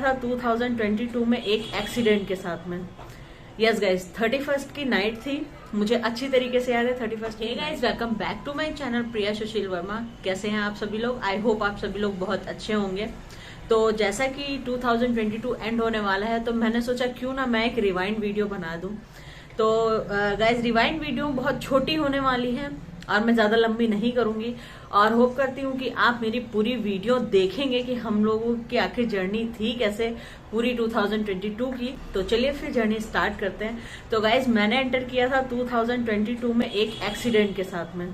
था 2022 में एक एक्सीडेंट के साथ में। यस गाइज, 31st की नाइट थी, मुझे अच्छी तरीके से याद है 31st। Hey guys, welcome back to my channel Priya Sushil Verma. कैसे हैं आप सभी लोग? आई होप आप सभी लोग बहुत अच्छे होंगे। तो जैसा कि 2022 एंड होने वाला है, तो मैंने सोचा क्यों ना मैं एक रिवाइंड वीडियो बना दूं। तो गाइज, रिवाइंड वीडियो बहुत छोटी होने वाली है और मैं ज्यादा लंबी नहीं करूंगी, और होप करती हूँ कि आप मेरी पूरी वीडियो देखेंगे कि हम लोगों की आखिर जर्नी थी कैसे पूरी 2022 की। तो चलिए फिर जर्नी स्टार्ट करते हैं। तो गाइज, मैंने एंटर किया था 2022 में एक एक्सीडेंट के साथ में।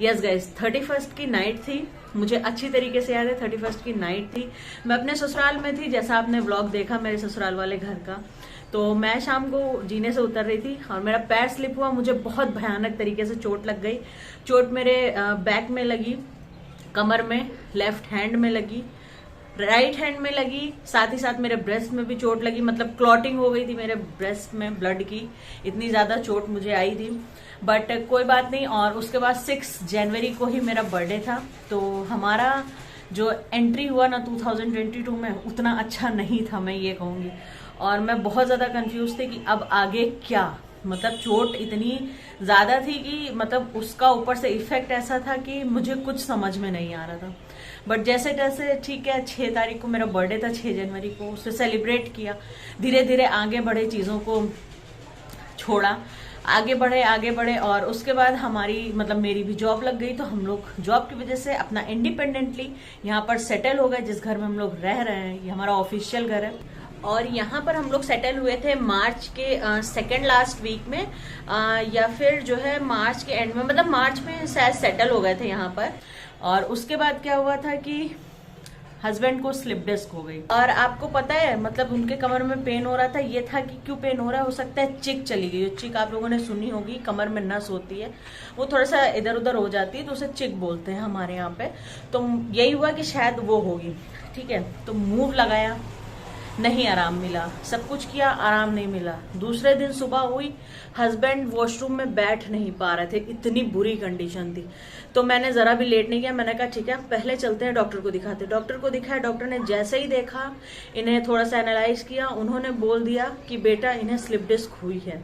यस गाइज, 31st की नाइट थी, मुझे अच्छी तरीके से याद है 31st की नाइट थी। मैं अपने ससुराल में थी, जैसा आपने व्लॉग देखा मेरे ससुराल वाले घर का। तो मैं शाम को जीने से उतर रही थी और मेरा पैर स्लिप हुआ, मुझे बहुत भयानक तरीके से चोट लग गई। चोट मेरे बैक में लगी, कमर में, लेफ्ट हैंड में लगी, राइट हैंड में लगी, साथ ही साथ मेरे ब्रेस्ट में भी चोट लगी। मतलब क्लॉटिंग हो गई थी मेरे ब्रेस्ट में ब्लड की, इतनी ज्यादा चोट मुझे आई थी। बट कोई बात नहीं। और उसके बाद 6 जनवरी को ही मेरा बर्थडे था। तो हमारा जो एंट्री हुआ ना 2022 में उतना अच्छा नहीं था, मैं ये कहूंगी। और मैं बहुत ज्यादा कंफ्यूज थी कि अब आगे क्या। मतलब चोट इतनी ज्यादा थी कि मतलब उसका ऊपर से इफेक्ट ऐसा था कि मुझे कुछ समझ में नहीं आ रहा था। बट जैसे तैसे ठीक है, 6 तारीख को मेरा बर्थडे था, 6 जनवरी को उसे सेलिब्रेट किया। धीरे धीरे आगे बढ़े, चीजों को छोड़ा, आगे बढ़े। और उसके बाद हमारी मतलब मेरी भी जॉब लग गई। तो हम लोग जॉब की वजह से अपना इंडिपेंडेंटली यहाँ पर सेटल हो गए। जिस घर में हम लोग रह रहे हैं, ये हमारा ऑफिशियल घर है। और यहाँ पर हम लोग सेटल हुए थे मार्च के सेकेंड लास्ट वीक में, या फिर जो है मार्च के एंड में, मतलब मार्च में शायद सेटल हो गए थे यहाँ पर। और उसके बाद क्या हुआ था कि हस्बैंड को स्लिप डिस्क हो गई। और आपको पता है, मतलब उनके कमर में पेन हो रहा था। ये था कि क्यों पेन हो रहा है, हो सकता है चिक चली गई। चिक आप लोगों ने सुनी होगी, कमर में नस होती है, वो थोड़ा सा इधर उधर हो जाती है, तो उसे चिक बोलते हैं हमारे यहाँ पे। तो यही हुआ कि शायद वो होगी। ठीक है, तो मूव लगाया, नहीं आराम मिला, सब कुछ किया, आराम नहीं मिला। दूसरे दिन सुबह हुई, हस्बैंड वॉशरूम में बैठ नहीं पा रहे थे, इतनी बुरी कंडीशन थी। तो मैंने जरा भी लेट नहीं किया, मैंने कहा ठीक है पहले चलते हैं डॉक्टर को दिखाते। डॉक्टर को दिखाया, डॉक्टर ने जैसे ही देखा, इन्हें थोड़ा सा एनालाइज किया, उन्होंने बोल दिया कि बेटा इन्हें स्लिप डिस्क हुई है,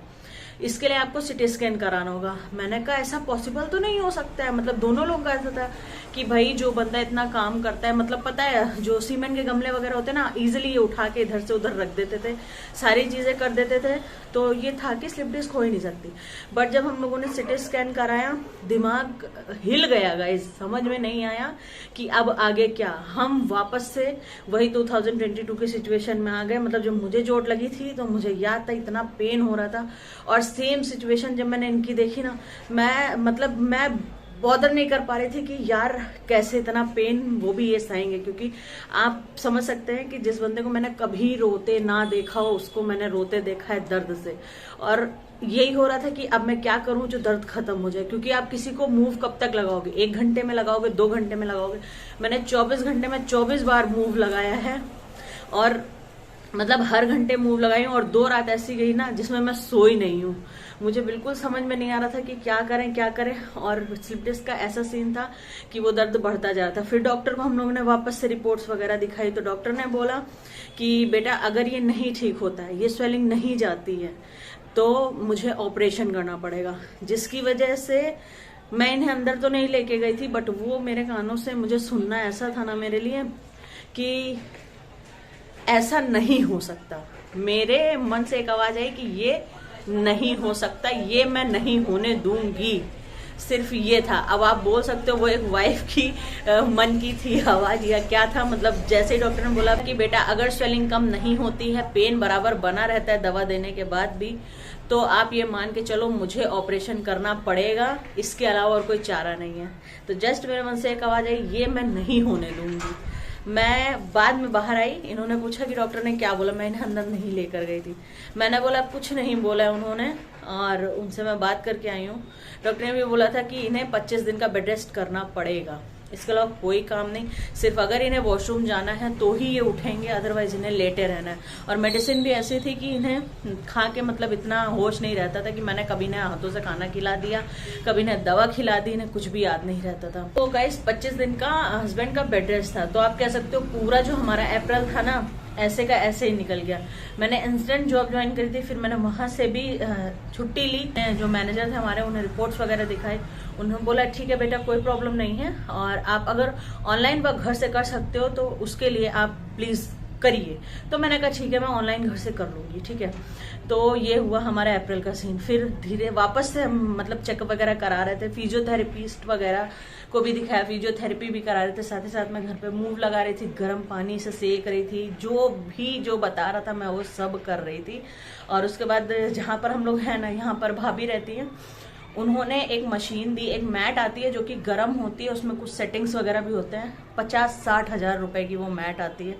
इसके लिए आपको सिटी स्कैन कराना होगा। मैंने कहा ऐसा पॉसिबल तो नहीं हो सकता है। मतलब दोनों लोग का ऐसा था कि भाई जो बंदा इतना काम करता है, मतलब पता है जो सीमेंट के गमले वगैरह होते हैं ना, इजीली ये उठा के इधर से उधर रख देते थे, सारी चीजें कर देते थे। तो ये था कि स्लिप डिस्क हो ही नहीं सकती। बट जब हम लोगों ने सिटी स्कैन कराया, दिमाग हिल गया गाइस, समझ में नहीं आया कि अब आगे क्या। हम वापस से वही 2022 की सिचुएशन में आ गए। मतलब जब मुझे चोट लगी थी तो मुझे याद था इतना पेन हो रहा था। और सेम सिचुएशन जब मैंने इनकी देखी ना, मैं बॉदर नहीं कर पा रही थी कि यार कैसे इतना पेन वो भी ये सहेंगे। क्योंकि आप समझ सकते हैं कि जिस बंदे को मैंने कभी रोते ना देखा हो, उसको मैंने रोते देखा है दर्द से। और यही हो रहा था कि अब मैं क्या करूं जो दर्द खत्म हो जाए। क्योंकि आप किसी को मूव कब तक लगाओगे, 1 घंटे में लगाओगे, 2 घंटे में लगाओगे। मैंने 24 घंटे में 24 बार मूव लगाया है। और मतलब हर घंटे मूव लगाई हूँ। और 2 रात ऐसी गई ना जिसमें मैं सोई नहीं हूँ। मुझे बिल्कुल समझ में नहीं आ रहा था कि क्या करें। और स्लिप डिस्क का ऐसा सीन था कि वो दर्द बढ़ता जा रहा था। फिर डॉक्टर को हम लोगों ने वापस से रिपोर्ट्स वगैरह दिखाई, तो डॉक्टर ने बोला कि बेटा अगर ये नहीं ठीक होता है, ये स्वेलिंग नहीं जाती है, तो मुझे ऑपरेशन करना पड़ेगा। जिसकी वजह से मैं इन्हें अंदर तो नहीं लेके गई थी, बट वो मेरे कानों से मुझे सुनना ऐसा था ना मेरे लिए कि ऐसा नहीं हो सकता। मेरे मन से एक आवाज आई कि ये नहीं हो सकता, ये मैं नहीं होने दूंगी। सिर्फ ये था। अब आप बोल सकते हो वो एक वाइफ की मन की थी आवाज या क्या था। मतलब जैसे ही डॉक्टर ने बोला कि बेटा अगर स्वेलिंग कम नहीं होती है, पेन बराबर बना रहता है दवा देने के बाद भी, तो आप ये मान के चलो मुझे ऑपरेशन करना पड़ेगा, इसके अलावा और कोई चारा नहीं है। तो जस्ट मेरे मन से एक आवाज आई, ये मैं नहीं होने दूंगी। मैं बाद में बाहर आई, इन्होंने पूछा कि डॉक्टर ने क्या बोला। मैं इन्हें अंदर नहीं लेकर गई थी। मैंने बोला कुछ नहीं बोला उन्होंने, और उनसे मैं बात करके आई हूँ। डॉक्टर ने भी बोला था कि इन्हें 25 दिन का बेड रेस्ट करना पड़ेगा, इसके अलावा कोई काम नहीं। सिर्फ अगर इन्हें वॉशरूम जाना है तो ही ये उठेंगे, अदरवाइज इन्हें लेटे रहना है। और मेडिसिन भी ऐसी थी कि इन्हें खा के मतलब इतना होश नहीं रहता था कि मैंने कभी इन्हें हाथों से खाना खिला दिया, कभी इन्हें दवा खिला दी, इन्हें कुछ भी याद नहीं रहता था। तो गाइस 25 दिन का हस्बैंड का बेड रेस्ट था। तो आप कह सकते हो पूरा जो हमारा अप्रैल था ना, ऐसे का ऐसे ही निकल गया। मैंने इंस्टेंट जॉब ज्वाइन करी थी, फिर मैंने वहां से भी छुट्टी ली। जो मैनेजर थे हमारे, उन्हें रिपोर्ट्स वगैरह दिखाई। उन्होंने बोला ठीक है बेटा, कोई प्रॉब्लम नहीं है, और आप अगर ऑनलाइन वर्क घर से कर सकते हो तो उसके लिए आप प्लीज करिए। तो मैंने कहा ठीक है, मैं ऑनलाइन घर से कर लूंगी, ठीक है। तो ये हुआ हमारा अप्रैल का सीन। फिर धीरे वापस से हम मतलब चेकअप वगैरह करा रहे थे, फिजियोथेरेपिस्ट वगैरह को भी दिखाया, फिजियोथेरेपी भी करा रहे थे, साथ ही साथ मैं घर पे मूव लगा रही थी, गर्म पानी से सेक रही थी, जो बता रहा था मैं वो सब कर रही थी। और उसके बाद जहाँ पर हम लोग हैं ना, यहाँ पर भाभी रहती है, उन्होंने एक मशीन दी, एक मैट आती है जो कि गर्म होती है, उसमें कुछ सेटिंग्स वगैरह भी होते हैं, 50-60 हजार रुपए की वो मैट आती है।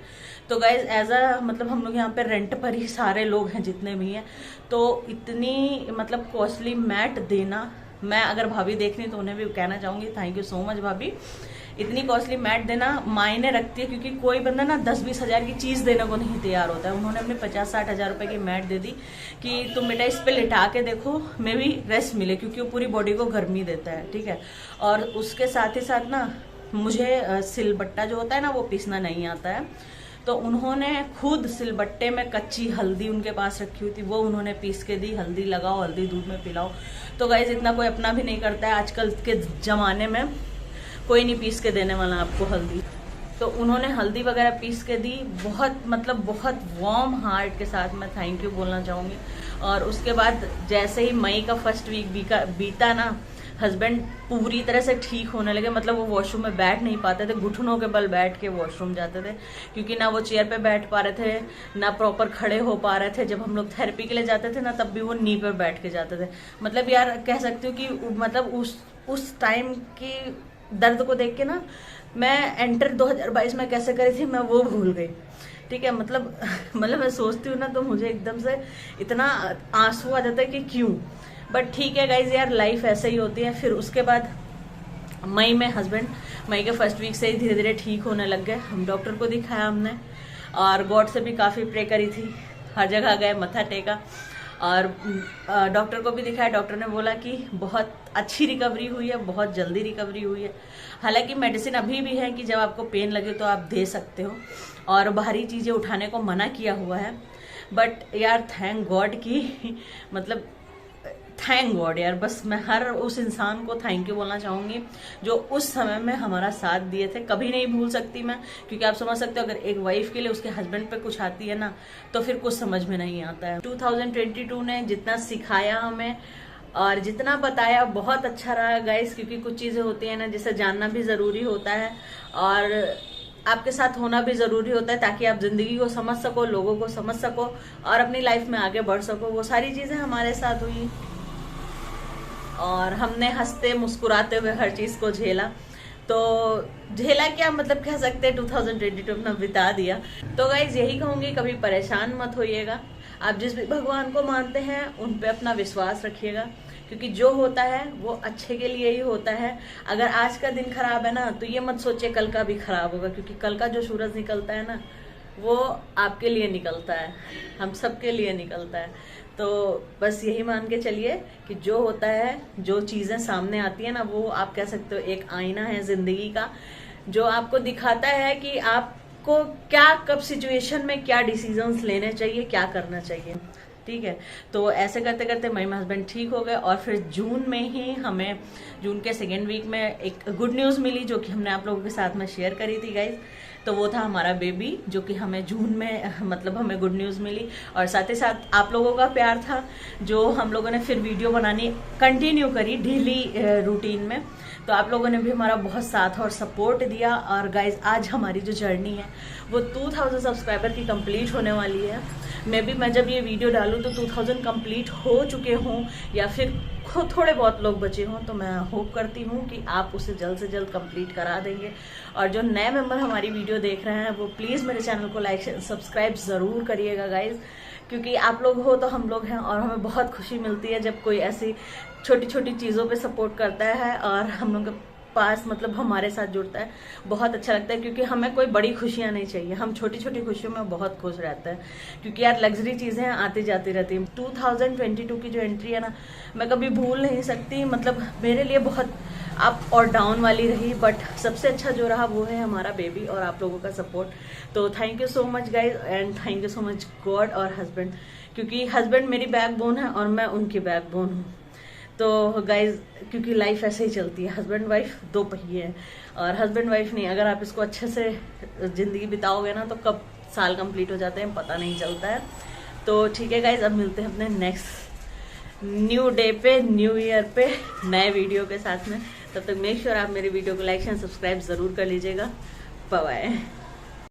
तो गाइज एज अ मतलब हम लोग यहाँ पे रेंट पर ही सारे लोग हैं जितने भी हैं, तो इतनी मतलब कॉस्टली मैट देना, मैं अगर भाभी देख रही तो उन्हें भी कहना चाहूंगी थैंक यू सो मच भाभी। इतनी कॉस्टली मैट देना मायने रखती है, क्योंकि कोई बंदा ना 10-20 हजार की चीज देने को नहीं तैयार होता है। उन्होंने अपने 50-60 हजार रुपए की मैट दे दी कि तुम बेटा इस पे लिटा के देखो, में भी रेस्ट मिले, क्योंकि वो पूरी बॉडी को गर्मी देता है, ठीक है। और उसके साथ ही साथ ना मुझे सिलबट्टा जो होता है ना वो पीसना नहीं आता है, तो उन्होंने खुद सिलबट्टे में कच्ची हल्दी उनके पास रखी हुई थी, वो उन्होंने पीस के दी, हल्दी लगाओ, हल्दी दूध में पिलाओ। तो गाइज इतना कोई अपना भी नहीं करता है आजकल के जमाने में, कोई नहीं पीस के देने वाला आपको हल्दी। तो उन्होंने हल्दी वगैरह पीस के दी, बहुत मतलब बहुत वार्म हार्ट के साथ मैं थैंक यू बोलना चाहूँगी। और उसके बाद जैसे ही मई का फर्स्ट वीक बीता ना, हस्बैंड पूरी तरह से ठीक होने लगे। मतलब वो वॉशरूम में बैठ नहीं पाते थे, घुटनों के बल बैठ के वॉशरूम जाते थे, क्योंकि ना वो चेयर पे बैठ पा रहे थे, ना प्रॉपर खड़े हो पा रहे थे। जब हम लोग थेरेपी के लिए जाते थे ना, तब भी वो नी पर बैठ के जाते थे। मतलब यार कह सकती हूँ कि मतलब उस टाइम की दर्द को देख के ना, मैं एंटर 2022 में कैसे करी थी मैं वो भूल गई, ठीक है। मतलब मैं सोचती हूँ ना तो मुझे एकदम से इतना आंसू आ जाता है कि क्यों, बट ठीक है गाइज, यार लाइफ ऐसे ही होती है। फिर उसके बाद मई में हस्बैंड मई के फर्स्ट वीक से ही धीरे धीरे ठीक होने लग गए। हम डॉक्टर को दिखाया हमने, और गॉड से भी काफ़ी प्रे करी थी, हर जगह गए, मत्था टेका, और डॉक्टर को भी दिखाया। डॉक्टर ने बोला कि बहुत अच्छी रिकवरी हुई है, बहुत जल्दी रिकवरी हुई है। हालांकि मेडिसिन अभी भी है कि जब आपको पेन लगे तो आप दे सकते हो, और बाहरी चीज़ें उठाने को मना किया हुआ है। बट यार थैंक गॉड की मतलब थैंक गॉड यार, बस मैं हर उस इंसान को थैंक यू बोलना चाहूंगी जो उस समय में हमारा साथ दिए थे। कभी नहीं भूल सकती मैं, क्योंकि आप समझ सकते हो अगर एक वाइफ के लिए उसके हस्बैंड पे कुछ आती है ना, तो फिर कुछ समझ में नहीं आता है। 2022 ने जितना सिखाया हमें और जितना बताया बहुत अच्छा रहा गाइस, क्योंकि कुछ चीजें होती है ना जिसे जानना भी जरूरी होता है, और आपके साथ होना भी जरूरी होता है, ताकि आप जिंदगी को समझ सको, लोगों को समझ सको, और अपनी लाइफ में आगे बढ़ सको। वो सारी चीजें हमारे साथ हुई, और हमने हंसते मुस्कुराते हुए हर चीज को झेला। तो झेला क्या, मतलब कह सकते हैं 2022 अपना बिता दिया। तो गाइज यही कहूंगी, कभी परेशान मत होइएगा। आप जिस भी भगवान को मानते हैं उन पे अपना विश्वास रखिएगा, क्योंकि जो होता है वो अच्छे के लिए ही होता है। अगर आज का दिन खराब है ना, तो ये मत सोचिए कल का भी खराब होगा, क्योंकि कल का जो सूरज निकलता है ना, वो आपके लिए निकलता है, हम सबके लिए निकलता है। तो बस यही मान के चलिए कि जो होता है, जो चीजें सामने आती है ना, वो आप कह सकते हो एक आईना है जिंदगी का, जो आपको दिखाता है कि आपको क्या कब सिचुएशन में क्या डिसीजंस लेने चाहिए, क्या करना चाहिए, ठीक है। तो ऐसे करते करते मई में हस्बैंड ठीक हो गए, और फिर जून में ही हमें जून के सेकेंड वीक में एक गुड न्यूज मिली, जो कि हमने आप लोगों के साथ में शेयर करी थी गाइज। तो वो था हमारा बेबी, जो कि हमें जून में मतलब हमें गुड न्यूज मिली, और साथ ही साथ आप लोगों का प्यार था, जो हम लोगों ने फिर वीडियो बनानी कंटिन्यू करी डेली रूटीन में। तो आप लोगों ने भी हमारा बहुत साथ और सपोर्ट दिया, और गाइज आज हमारी जो जर्नी है वो 2000 सब्सक्राइबर की कंप्लीट होने वाली है। मैं जब ये वीडियो डालूं तो 2000 कंप्लीट हो चुके हों, या फिर थोड़े बहुत लोग बचे हों। तो मैं होप करती हूँ कि आप उसे जल्द से जल्द कंप्लीट करा देंगे। और जो नए मेंबर हमारी वीडियो देख रहे हैं वो प्लीज़ मेरे चैनल को लाइक सब्सक्राइब ज़रूर करिएगा गाइज, क्योंकि आप लोग हो तो हम लोग हैं, और हमें बहुत खुशी मिलती है जब कोई ऐसी छोटी छोटी चीज़ों पे सपोर्ट करता है। और हम लोग पास मतलब हमारे साथ जुड़ता है, बहुत अच्छा लगता है। क्योंकि हमें कोई बड़ी खुशियां नहीं चाहिए, हम छोटी छोटी खुशियों में बहुत खुश रहते हैं। क्योंकि यार लग्जरी चीजें आती जाती रहती हैं। 2022 की जो एंट्री है ना, मैं कभी भूल नहीं सकती। मतलब मेरे लिए बहुत अप और डाउन वाली रही, बट सबसे अच्छा जो रहा वो है हमारा बेबी और आप लोगों का सपोर्ट। तो thank you so much guys, and thank you so much God और हस्बैंड, क्योंकि हस्बैंड मेरी बैकबोन है और मैं उनकी बैकबोन हूँ। तो गाइज क्योंकि लाइफ ऐसे ही चलती है, हस्बैंड वाइफ दो पहिए हैं, और हस्बैंड वाइफ नहीं, अगर आप इसको अच्छे से जिंदगी बिताओगे ना तो कब साल कंप्लीट हो जाते हैं पता नहीं चलता है। तो ठीक है गाइज, अब मिलते हैं अपने नेक्स्ट न्यू डे पे, न्यू ईयर पे, नए वीडियो के साथ में। तब तक मेक श्योर आप मेरे वीडियो को लाइक एंड सब्सक्राइब जरूर कर लीजिएगा। Bye bye.